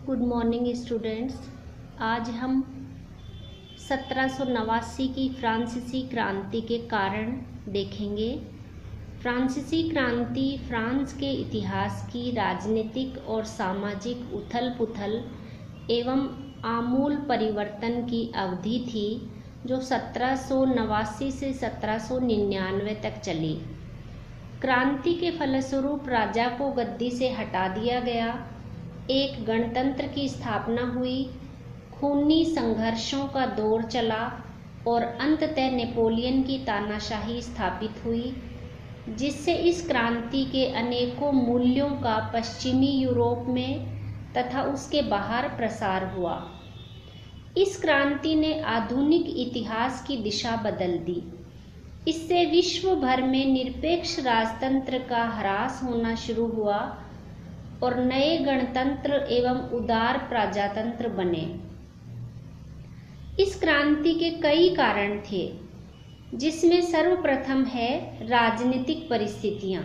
Good morning students. आज हम 1789 की फ्रांसीसी क्रांति के कारण देखेंगे। फ्रांसीसी क्रांति फ्रांस के इतिहास की राजनीतिक और सामाजिक उथल-पुथल एवं आमूल परिवर्तन की अवधि थी, जो 1789 से 1799 तक चली। क्रांति के फलस्वरूप राजा को गद्दी से हटा दिया गया, एक गणतंत्र की स्थापना हुई, खूनी संघर्षों का दौर चला और अंततः नेपोलियन की तानाशाही स्थापित हुई, जिससे इस क्रांति के अनेकों मूल्यों का पश्चिमी यूरोप में तथा उसके बाहर प्रसार हुआ। इस क्रांति ने आधुनिक इतिहास की दिशा बदल दी। इससे विश्व भर में निरपेक्ष राजतंत्र का ह्रास होना शुरू हुआ और नए गणतंत्र एवं उदार प्रजातंत्र बने। इस क्रांति के कई कारण थे, जिसमें सर्वप्रथम है राजनीतिक परिस्थितियां।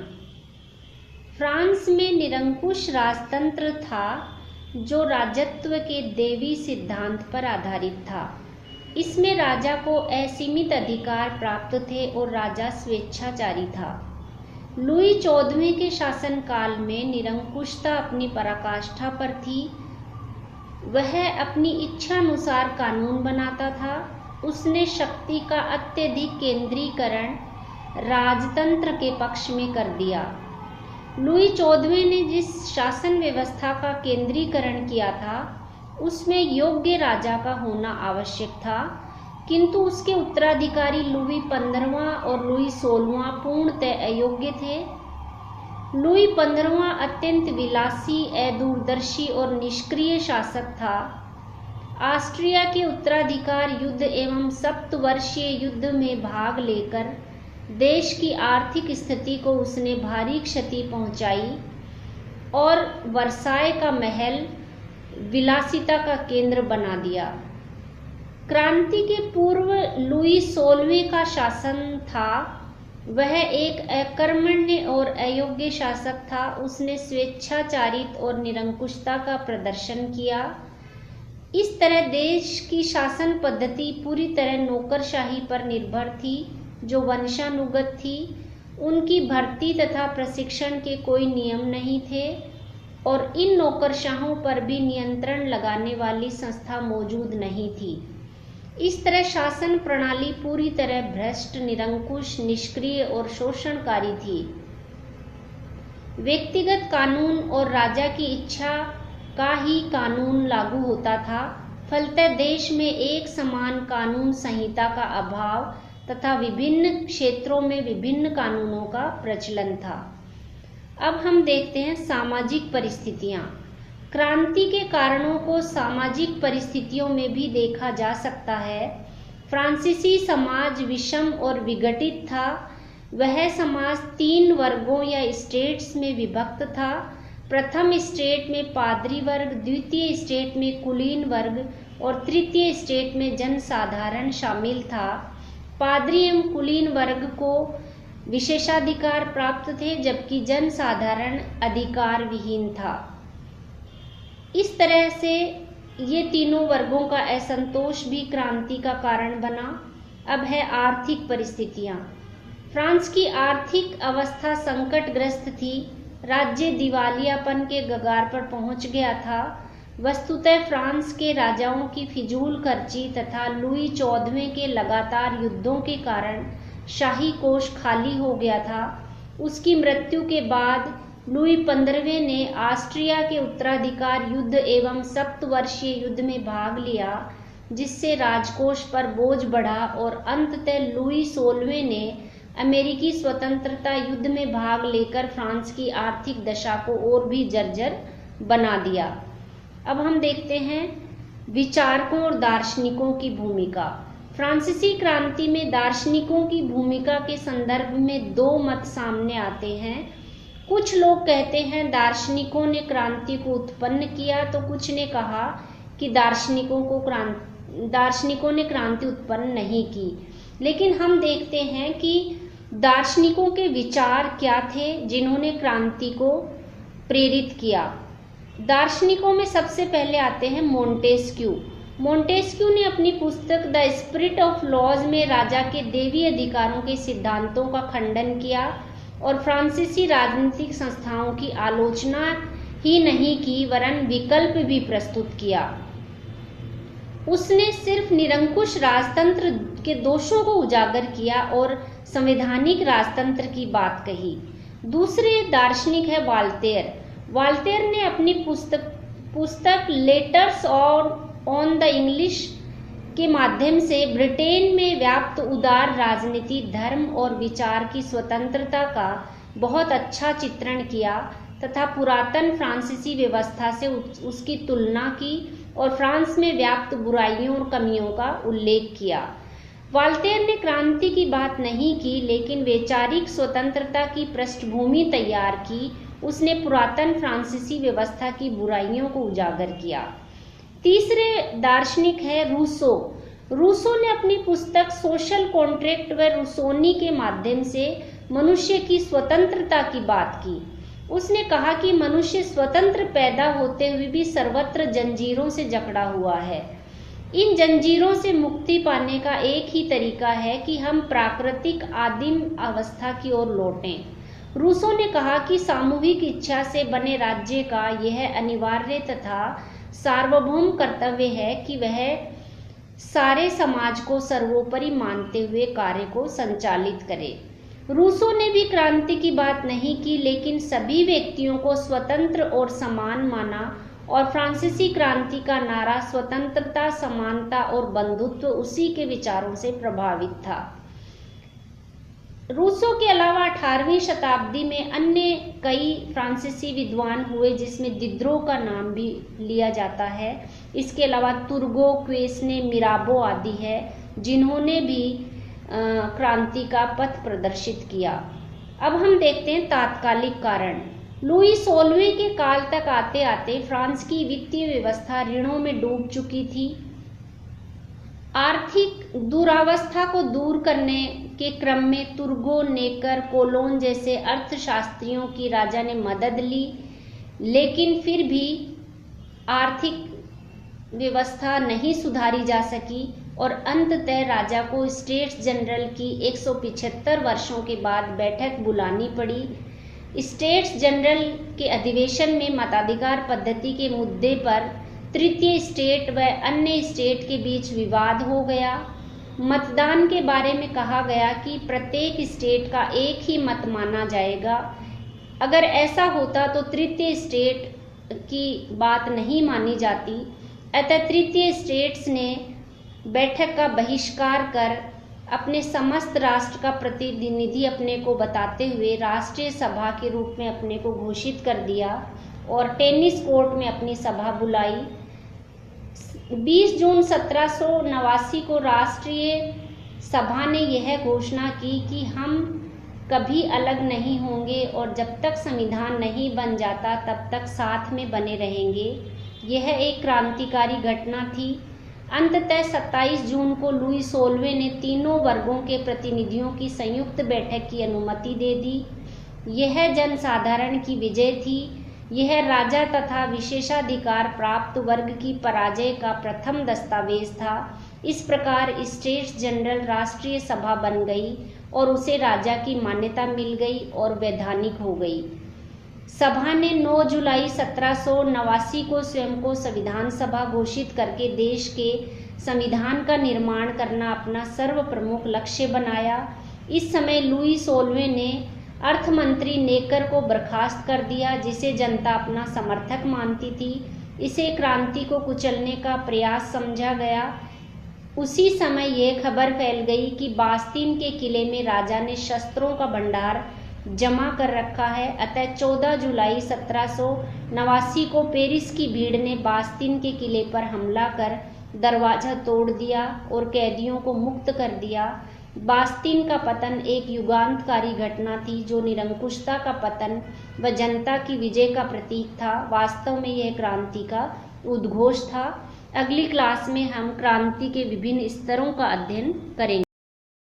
फ्रांस में निरंकुश राजतंत्र था, जो राजत्व के देवी सिद्धांत पर आधारित था। इसमें राजा को असीमित अधिकार प्राप्त थे और राजा स्वेच्छाचारी था। लुई 14वें के शासनकाल में निरंकुशता अपनी पराकाष्ठा पर थी। वह अपनी इच्छानुसार कानून बनाता था। उसने शक्ति का अत्यधिक केंद्रीकरण राजतंत्र के पक्ष में कर दिया। लुई 14वें ने जिस शासन व्यवस्था का केंद्रीकरण किया था, उसमें योग्य राजा का होना आवश्यक था, किंतु उसके उत्तराधिकारी लुई 15वां और लुई 16वां पूर्णतः अयोग्य थे। लुई 15वां अत्यंत विलासी, अदूरदर्शी और निष्क्रिय शासक था। ऑस्ट्रिया के उत्तराधिकार युद्ध एवं सप्तवर्षीय युद्ध में भाग लेकर देश की आर्थिक स्थिति को उसने भारी क्षति पहुंचाई और वर्साय का महल विलासिता का केंद्र बना दिया। क्रांति के पूर्व लुई 16वें का शासन था। वह एक अकर्मण्य और अयोग्य शासक था। उसने स्वेच्छाचारित और निरंकुशता का प्रदर्शन किया। इस तरह देश की शासन पद्धति पूरी तरह नौकरशाही पर निर्भर थी, जो वंशानुगत थी। उनकी भर्ती तथा प्रशिक्षण के कोई नियम नहीं थे और इन नौकरशाहों पर भी नियंत्रण लगाने वाली संस्था मौजूद नहीं थी। इस तरह शासन प्रणाली पूरी तरह भ्रष्ट, निरंकुश, निष्क्रिय और शोषणकारी थी। व्यक्तिगत कानून और राजा की इच्छा का ही कानून लागू होता था। फलतः देश में एक समान कानून संहिता का अभाव तथा विभिन्न क्षेत्रों में विभिन्न कानूनों का प्रचलन था। अब हम देखते हैं सामाजिक परिस्थितियां। क्रांति के कारणों को सामाजिक परिस्थितियों में भी देखा जा सकता है। फ्रांसीसी समाज विषम और विघटित था। वह समाज 3 वर्गों या स्टेट्स में विभक्त था। प्रथम स्टेट में पादरी वर्ग, द्वितीय स्टेट में कुलीन वर्ग और तृतीय स्टेट में जनसाधारण शामिल था। पादरी एवं कुलीन वर्ग को विशेषाधिकार प्राप्त थे, जबकि जनसाधारण अधिकार विहीन था। इस तरह से ये तीनों वर्गों का असंतोष भी क्रांति का कारण बना। अब है आर्थिक परिस्थितियां। फ्रांस की आर्थिक अवस्था संकटग्रस्त थी। राज्य दिवालियापन के कगार पर पहुंच गया था। वस्तुतः फ्रांस के राजाओं की फिजूल खर्ची तथा लुई 14वें के लगातार युद्धों के कारण शाही कोष खाली हो गया था। उसकी मृत्यु के बाद लुई 15वें ने ऑस्ट्रिया के उत्तराधिकार युद्ध एवं सप्तवर्षीय युद्ध में भाग लिया, जिससे राजकोष पर बोझ बढ़ा और अंततः लुई 16वें ने अमेरिकी स्वतंत्रता युद्ध में भाग लेकर फ्रांस की आर्थिक दशा को और भी जर्जर बना दिया। अब हम देखते हैं विचारकों और दार्शनिकों की भूमिका। फ्रांसीसी क्रांति में दार्शनिकों की भूमिका के संदर्भ में 2 मत सामने आते हैं। कुछ लोग कहते हैं दार्शनिकों ने क्रांति को उत्पन्न किया, तो कुछ ने कहा कि दार्शनिकों ने क्रांति उत्पन्न नहीं की। लेकिन हम देखते हैं कि दार्शनिकों के विचार क्या थे जिन्होंने क्रांति को प्रेरित किया। दार्शनिकों में सबसे पहले आते हैं मोंटेस्क्यू। मोंटेस्क्यू ने अपनी पुस्तक द स्पिरिट ऑफ लॉज में राजा के देवी अधिकारों के सिद्धांतों का खंडन किया और फ्रांसीसी राजनीतिक संस्थाओं की आलोचना ही नहीं की वरन विकल्प भी प्रस्तुत किया। उसने सिर्फ निरंकुश राजतंत्र के दोषों को उजागर किया और संवैधानिक राजतंत्र की बात कही। दूसरे दार्शनिक है वाल्तेयर। वाल्तेयर ने अपनी पुस्तक लेटर्स ऑन द इंग्लिश के माध्यम से ब्रिटेन में व्याप्त उदार राजनीति, धर्म और विचार की स्वतंत्रता का बहुत अच्छा चित्रण किया तथा पुरातन फ्रांसीसी व्यवस्था से उसकी तुलना की और फ्रांस में व्याप्त बुराइयों और कमियों का उल्लेख किया। वाल्तेयर ने क्रांति की बात नहीं की लेकिन वैचारिक स्वतंत्रता की पृष्ठभूमि तैयार की। उसने पुरातन फ्रांसीसी व्यवस्था की बुराइयों को उजागर किया। तीसरे दार्शनिक है रूसो। रूसो ने अपनी पुस्तक सोशल कॉन्ट्रैक्ट व रूसोनी के माध्यम से मनुष्य की स्वतंत्रता की बात की। उसने कहा कि मनुष्य स्वतंत्र पैदा होते हुए भी सर्वत्र जंजीरों से जकड़ा हुआ है। इन जंजीरों से मुक्ति पाने का एक ही तरीका है कि हम प्राकृतिक आदिम अवस्था की ओर लौटें। रूसो ने कहा कि सामूहिक इच्छा से बने राज्य का यह अनिवार्य तथा सार्वभौम कर्तव्य है कि वह सारे समाज को सर्वोपरि मानते हुए कार्य को संचालित करे। रूसो ने भी क्रांति की बात नहीं की लेकिन सभी व्यक्तियों को स्वतंत्र और समान माना और फ्रांसीसी क्रांति का नारा स्वतंत्रता, समानता और बंधुत्व उसी के विचारों से प्रभावित था। रूसो के अलावा 18वीं शताब्दी में अन्य कई फ्रांसीसी विद्वान हुए जिसमें दिद्रो का नाम भी लिया जाता है। इसके अलावा तुर्गो, क्वेसने, मिराबो आदि है जिन्होंने भी क्रांति का पथ प्रदर्शित किया। अब हम देखते हैं तात्कालिक कारण। लुई 16वें के काल तक आते आते फ्रांस की वित्तीय व्यवस्था ऋणों में डूब चुकी थी। आर्थिक दुरावस्था को दूर करने के क्रम में तुर्गो, नेकर, कोलोन जैसे अर्थशास्त्रियों की राजा ने मदद ली लेकिन फिर भी आर्थिक व्यवस्था नहीं सुधारी जा सकी और अंततः राजा को स्टेट्स जनरल की 175 वर्षों के बाद बैठक बुलानी पड़ी। स्टेट्स जनरल के अधिवेशन में मताधिकार पद्धति के मुद्दे पर तृतीय स्टेट व अन्य स्टेट के बीच विवाद हो गया। मतदान के बारे में कहा गया कि प्रत्येक स्टेट का एक ही मत माना जाएगा। अगर ऐसा होता तो तृतीय स्टेट की बात नहीं मानी जाती। अतः तृतीय स्टेट्स ने बैठक का बहिष्कार कर अपने समस्त राष्ट्र का प्रतिनिधि अपने को बताते हुए राष्ट्रीय सभा के रूप में अपने को घोषित कर दिया और टेनिस कोर्ट में अपनी सभा बुलाई। 20 जून 1789 को राष्ट्रीय सभा ने यह घोषणा की कि हम कभी अलग नहीं होंगे और जब तक संविधान नहीं बन जाता तब तक साथ में बने रहेंगे। यह एक क्रांतिकारी घटना थी। अंततः 27 जून को लुई 16वें ने तीनों वर्गों के प्रतिनिधियों की संयुक्त बैठक की अनुमति दे दी। यह जनसाधारण की विजय थी। यह राजा तथा विशेषाधिकार प्राप्त वर्ग की पराजय का प्रथम दस्तावेज था। इस प्रकार स्टेट्स जनरल राष्ट्रीय सभा बन गई और उसे राजा की मान्यता मिल गई और वैधानिक हो गई। सभा ने 9 जुलाई 1789 को स्वयं को संविधान सभा घोषित करके देश के संविधान का निर्माण करना अपना सर्व प्रमुख लक्ष्य बनाया। इस समय लुई 16वें ने अर्थमंत्री नेकर को बर्खास्त कर दिया जिसे जनता अपना समर्थक मानती थी। इसे क्रांति को कुचलने का प्रयास समझा गया। उसी समय यह खबर फैल गई कि बास्तीन के किले में राजा ने शस्त्रों का भंडार जमा कर रखा है। अतः 14 जुलाई 1789 को पेरिस की भीड़ ने बास्तीन के किले पर हमला कर दरवाजा तोड़ दिया और कैदियों को मुक्त कर दिया। बास्तीन का पतन एक युगांतकारी घटना थी जो निरंकुशता का पतन व जनता की विजय का प्रतीक था। वास्तव में यह क्रांति का उद्घोष था। अगली क्लास में हम क्रांति के विभिन्न स्तरों का अध्ययन करेंगे।